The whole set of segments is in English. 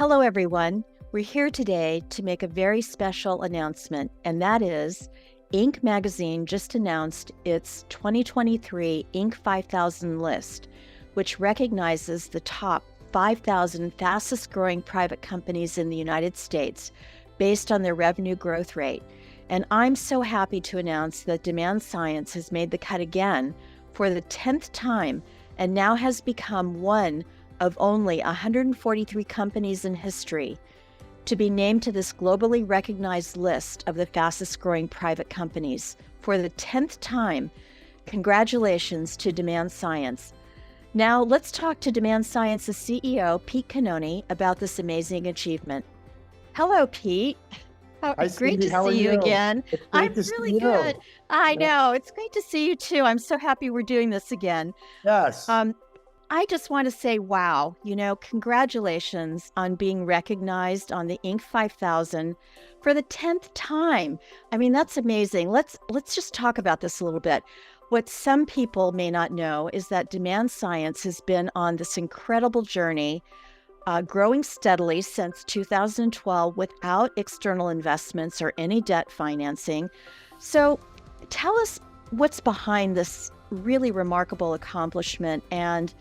Hello, everyone. We're here today to make a very special announcement, and that is Inc. magazine just announced its 2023 Inc. 5000 list, which recognizes the top 5,000 fastest growing private companies in the United States based on their revenue growth rate. And I'm so happy to announce that DemandScience has made the cut again for the 10th time and now has become one of only 143 companies in history to be named to this globally recognized list of the fastest growing private companies for the 10th time. Congratulations to DemandScience. Now let's talk to DemandScience's CEO, Pete Cannone, about this amazing achievement. Hello, Pete. Great to see you again. I'm really good. I know. It's great to see you too. I'm so happy we're doing this again. Yes. I just want to say, wow, congratulations on being recognized on the Inc. 5000 for the 10th time. I mean, that's amazing. Let's just talk about this a little bit. What some people may not know is that DemandScience has been on this incredible journey, growing steadily since 2012 without external investments or any debt financing. So tell us what's behind this really remarkable accomplishment and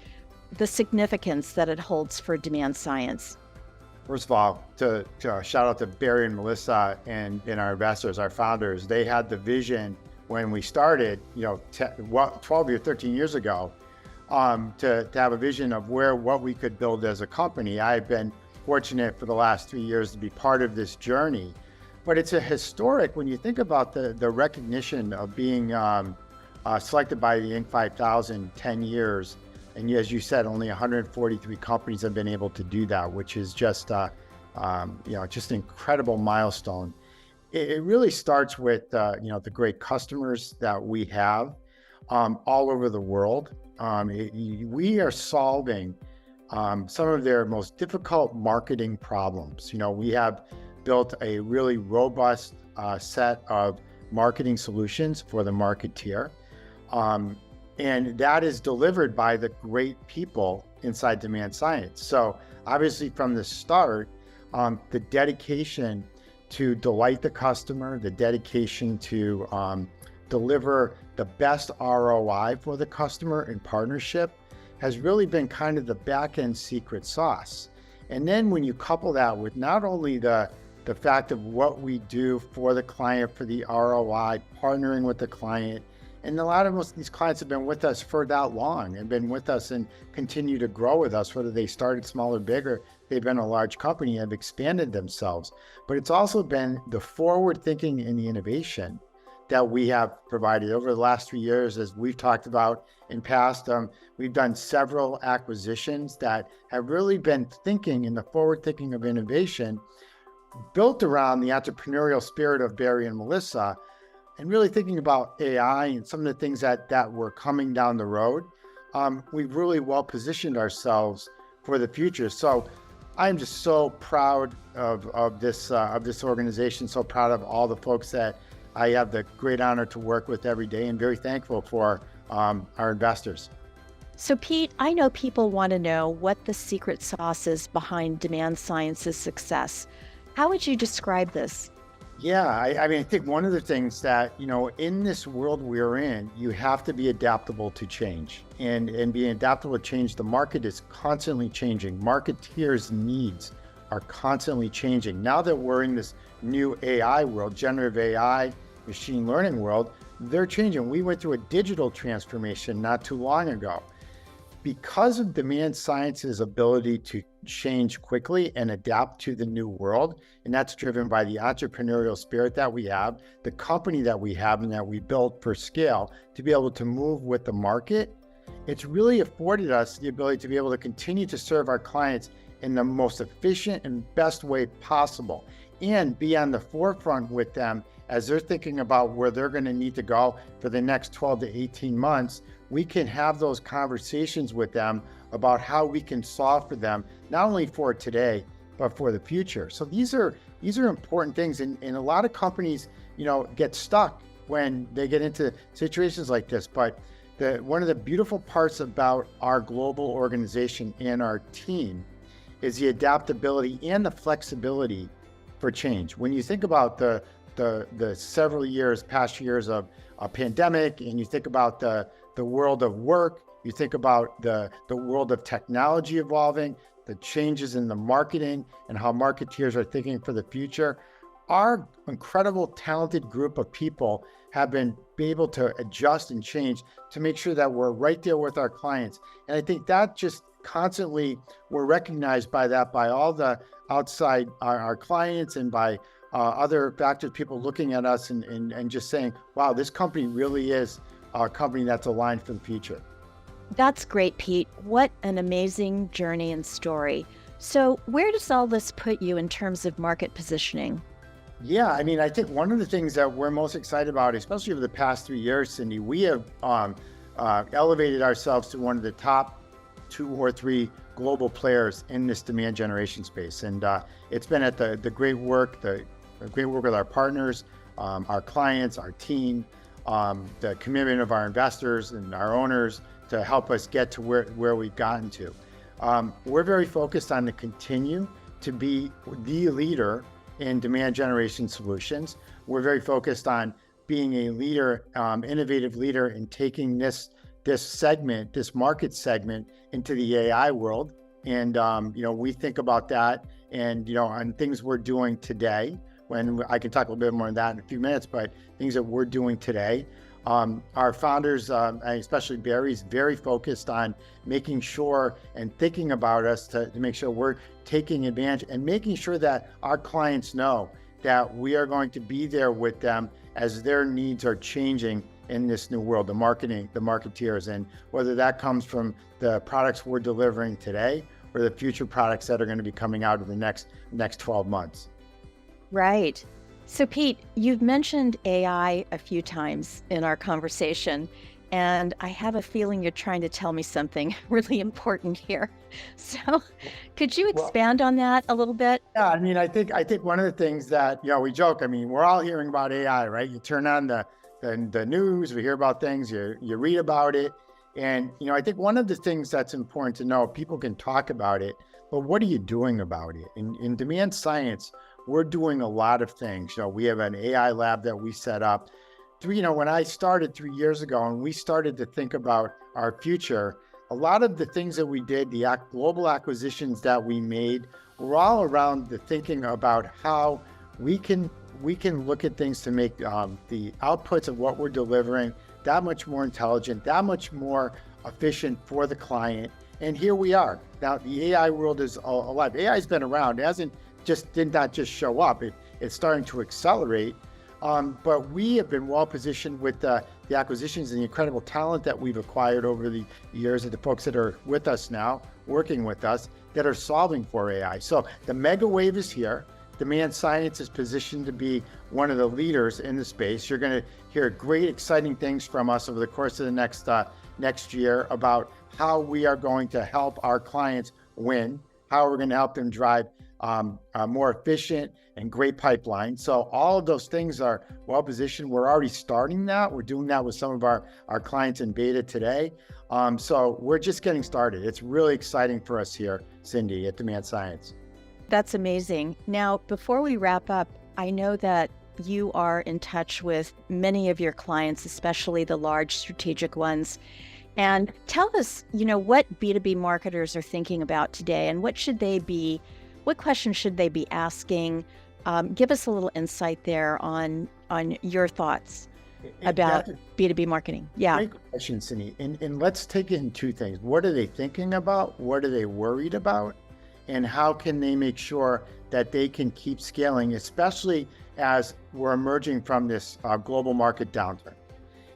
the significance that it holds for DemandScience. First of all, to shout out to Barry and Melissa and our investors, our founders. They had the vision when we started, 12 or 13 years ago, to have a vision of what we could build as a company. I've been fortunate for the last 3 years to be part of this journey, but it's a historic when you think about the recognition of being selected by the Inc. 5000 10 years. And as you said, only 143 companies have been able to do that, which is just, just an incredible milestone. It really starts with, the great customers that we have all over the world. We are solving some of their most difficult marketing problems. We have built a really robust set of marketing solutions for the marketeer. And that is delivered by the great people inside DemandScience. So obviously from the start, the dedication to delight the customer, the dedication to deliver the best ROI for the customer in partnership has really been kind of the back-end secret sauce. And then when you couple that with not only the fact of what we do for the client, for the ROI, partnering with the client, and most of these clients have been with us for that long and been with us and continue to grow with us, whether they started small or bigger, they've been a large company and have expanded themselves. But it's also been the forward thinking and the innovation that we have provided over the last 3 years. As we've talked about in past, we've done several acquisitions that have really been thinking in the forward thinking of innovation, built around the entrepreneurial spirit of Barry and Melissa, and really thinking about AI and some of the things that were coming down the road. We've really well positioned ourselves for the future. So I'm just so proud of this organization, so proud of all the folks that I have the great honor to work with every day, and very thankful for our investors. So Pete, I know people want to know what the secret sauce is behind DemandScience's success. How would you describe this? Yeah, I think one of the things that, in this world we're in, you have to be adaptable to change. And being adaptable to change, the market is constantly changing. Marketeers' needs are constantly changing. Now that we're in this new AI world, generative AI, machine learning world, they're changing. We went through a digital transformation not too long ago. Because of DemandScience's ability to change quickly and adapt to the new world, and that's driven by the entrepreneurial spirit that we have, the company that we have and that we built for scale to be able to move with the market, it's really afforded us the ability to be able to continue to serve our clients in the most efficient and best way possible, and be on the forefront with them as they're thinking about where they're going to need to go for the next 12 to 18 months. We can have those conversations with them about how we can solve for them, not only for today, but for the future. So these are important things. And a lot of companies, get stuck when they get into situations like this. But one of the beautiful parts about our global organization and our team is the adaptability and the flexibility for change. When you think about the several years, past years of a pandemic, and you think about the world of work, you think about the world of technology evolving, the changes in the marketing and how marketeers are thinking for the future, our incredible talented group of people have been able to adjust and change to make sure that we're right there with our clients. And I think that just constantly, we're recognized by that, by all the outside, our clients, and by other factors, people looking at us and just saying, wow, this company really is a company that's aligned for the future. That's great, Pete. What an amazing journey and story. So where does all this put you in terms of market positioning? Yeah, I mean, I think one of the things that we're most excited about, especially over the past 3 years, Cindy, we have elevated ourselves to one of the top 2 or 3 global players in this demand generation space. And it's been at the great work with our partners, our clients, our team, the commitment of our investors and our owners to help us get to where we've gotten to. We're very focused on to continue to be the leader in demand generation solutions. We're very focused on being a leader, innovative leader in taking this market segment into the AI world. And we think about that and on things we're doing today. When I can talk a little bit more on that in a few minutes, but things that we're doing today. Our founders, especially Barry, is very focused on making sure and thinking about us to make sure we're taking advantage and making sure that our clients know that we are going to be there with them as their needs are changing in this new world, the marketeers, and whether that comes from the products we're delivering today or the future products that are going to be coming out in the next 12 months. Right. So Pete, you've mentioned AI a few times in our conversation, and I have a feeling you're trying to tell me something really important here. So could you expand on that a little bit? Yeah, I mean, I think one of the things that, we joke, I mean, we're all hearing about AI, right? You turn on the news, we hear about things, you read about it. And, I think one of the things that's important to know, people can talk about it, but what are you doing about it? In DemandScience, we're doing a lot of things. We have an AI lab that we set up. When I started 3 years ago and we started to think about our future, a lot of the things that we did, the global acquisitions that we made, were all around the thinking about how we can look at things to make the outputs of what we're delivering that much more intelligent, that much more efficient for the client. And here we are. Now, the AI world is alive. AI has been around. It did not just show up. It's starting to accelerate. But we have been well positioned with the acquisitions and the incredible talent that we've acquired over the years, of the folks that are with us now, working with us, that are solving for AI. So the mega wave is here. DemandScience is positioned to be one of the leaders in the space. You're going to hear great, exciting things from us over the course of the next year about how we are going to help our clients win, how we're going to help them drive a more efficient and great pipeline. So all of those things are well positioned. We're already starting that. We're doing that with some of our clients in beta today. So we're just getting started. It's really exciting for us here, Cindy, at DemandScience. That's amazing. Now, before we wrap up, I know that you are in touch with many of your clients, especially the large strategic ones. And tell us, what B2B marketers are thinking about today and what questions should they be asking? Give us a little insight there on your thoughts about B2B marketing. Yeah. Great question, Cindy. And let's take it in 2 things. What are they thinking about? What are they worried about? And how can they make sure that they can keep scaling, especially as we're emerging from this global market downturn?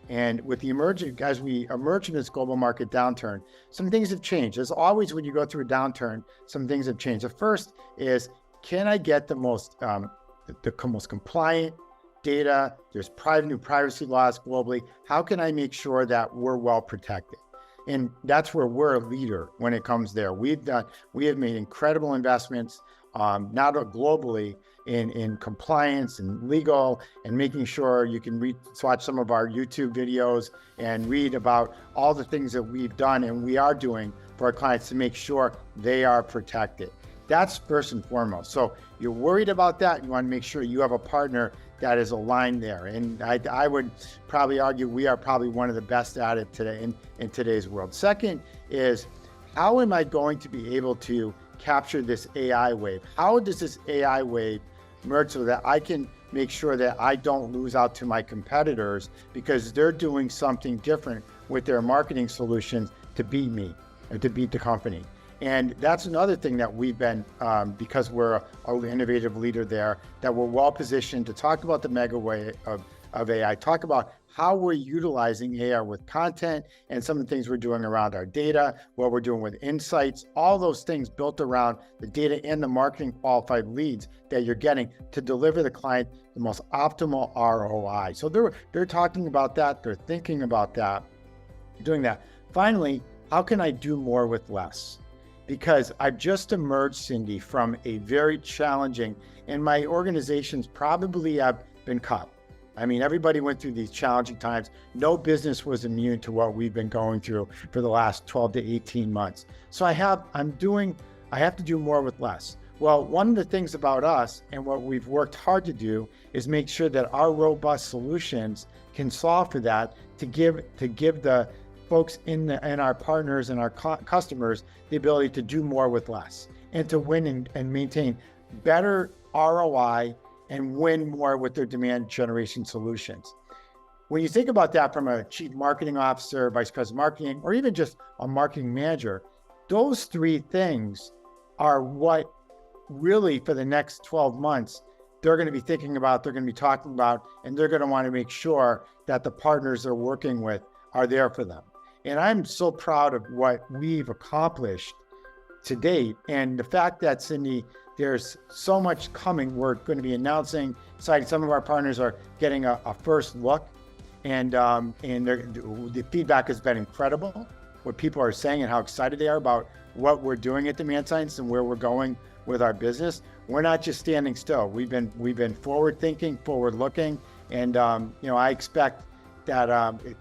And as we emerge from this global market downturn, some things have changed. As always, when you go through a downturn, some things have changed. The first is, can I get the most compliant data? There's new privacy laws globally. How can I make sure that we're well protected? And that's where we're a leader when it comes there. We have made incredible investments, not globally, in compliance and legal, and making sure you can watch some of our YouTube videos and read about all the things that we've done and we are doing for our clients to make sure they are protected. That's first and foremost. So you're worried about that. You want to make sure you have a partner that is aligned there. And I would probably argue we are probably one of the best at it today in today's world. Second is, how am I going to be able to capture this AI wave? How does this AI wave merge so that I can make sure that I don't lose out to my competitors because they're doing something different with their marketing solutions to beat me and to beat the company? And that's another thing that we've been, because we're an innovative leader there, that we're well positioned to talk about the mega wave of AI, talk about how we're utilizing AI with content and some of the things we're doing around our data, what we're doing with insights, all those things built around the data and the marketing qualified leads that you're getting to deliver the client the most optimal ROI. So they're talking about that, they're thinking about that, doing that. Finally, how can I do more with less? Because I've just emerged, Cindy, from a very challenging, and my organizations probably have been cut. I mean, everybody went through these challenging times. No business was immune to what we've been going through for the last 12 to 18 months. So I have to do more with less. Well, one of the things about us and what we've worked hard to do is make sure that our robust solutions can solve for that, to give the folks in our partners and our customers the ability to do more with less and to win and maintain better ROI and win more with their demand generation solutions. When you think about that from a chief marketing officer, vice president of marketing, or even just a marketing manager, those three things are what really for the next 12 months they're going to be thinking about, they're going to be talking about, and they're going to want to make sure that the partners they're working with are there for them. And I'm so proud of what we've accomplished to date. And the fact that, Cindy, there's so much coming. We're going to be announcing, some of our partners are getting a first look, and the feedback has been incredible. What people are saying and how excited they are about what we're doing at DemandScience and where we're going with our business. We're not just standing still. We've been forward thinking, forward looking, and I expect that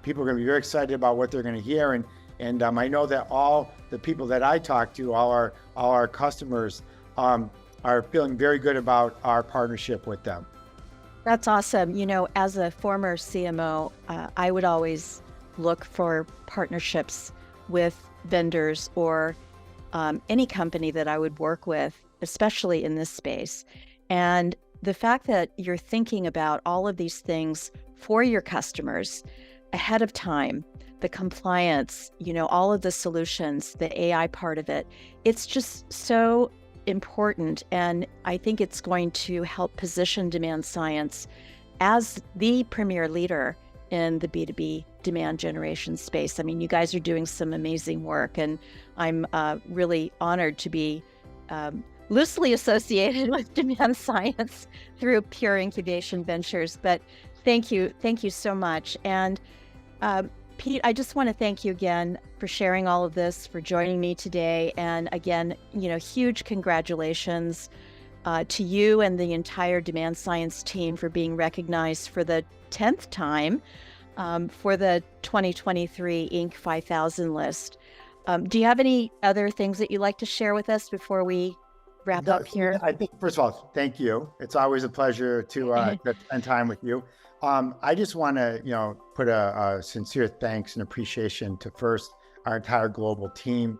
people are going to be very excited about what they're going to hear. And I know that all the people that I talk to, all our customers, are feeling very good about our partnership with them. That's awesome. As a former CMO, I would always look for partnerships with vendors or any company that I would work with, especially in this space. And the fact that you're thinking about all of these things for your customers ahead of time, the compliance, all of the solutions, the AI part of it, it's just so important. And I think it's going to help position DemandScience as the premier leader in the B2B demand generation space. I mean, you guys are doing some amazing work, and I'm really honored to be loosely associated with DemandScience through Pure Incubation Ventures. But thank you so much. And Pete, I just want to thank you again for sharing all of this, for joining me today. And again, huge congratulations to you and the entire DemandScience team for being recognized for the 10th time for the 2023 Inc. 5000 list. Do you have any other things that you'd like to share with us before we wrap up here? I think, first of all, thank you. It's always a pleasure to spend time with you. I just want to, put a sincere thanks and appreciation to first our entire global team.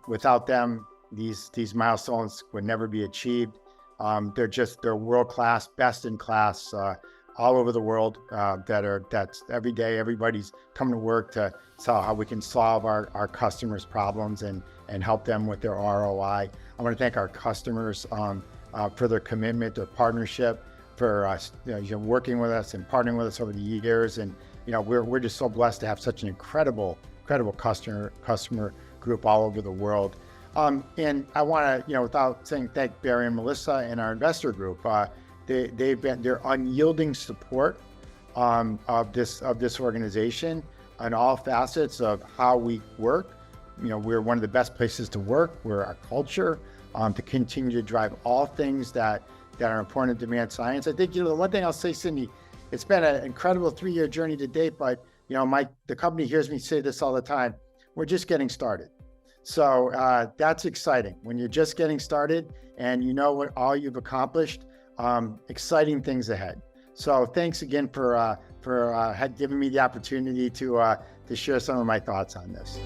Without them, these milestones would never be achieved. They're world-class, best in class, all over the world. That's every day. Everybody's coming to work to see how we can solve our customers' problems and help them with their ROI. I want to thank our customers for their commitment, their partnership, for working with us and partnering with us over the years. And we're just so blessed to have such an incredible customer group all over the world. And I want to, without saying, thank Barry and Melissa and our investor group. They've been their unyielding support of this organization on all facets of how we work. We're one of the best places to work. We're our culture to continue to drive all things that are important in DemandScience. I think the one thing I'll say, Cindy, it's been an incredible 3-year journey to date, but the company hears me say this all the time. We're just getting started. So that's exciting when you're just getting started and you know what all you've accomplished. Exciting things ahead. So thanks again for giving me the opportunity to share some of my thoughts on this.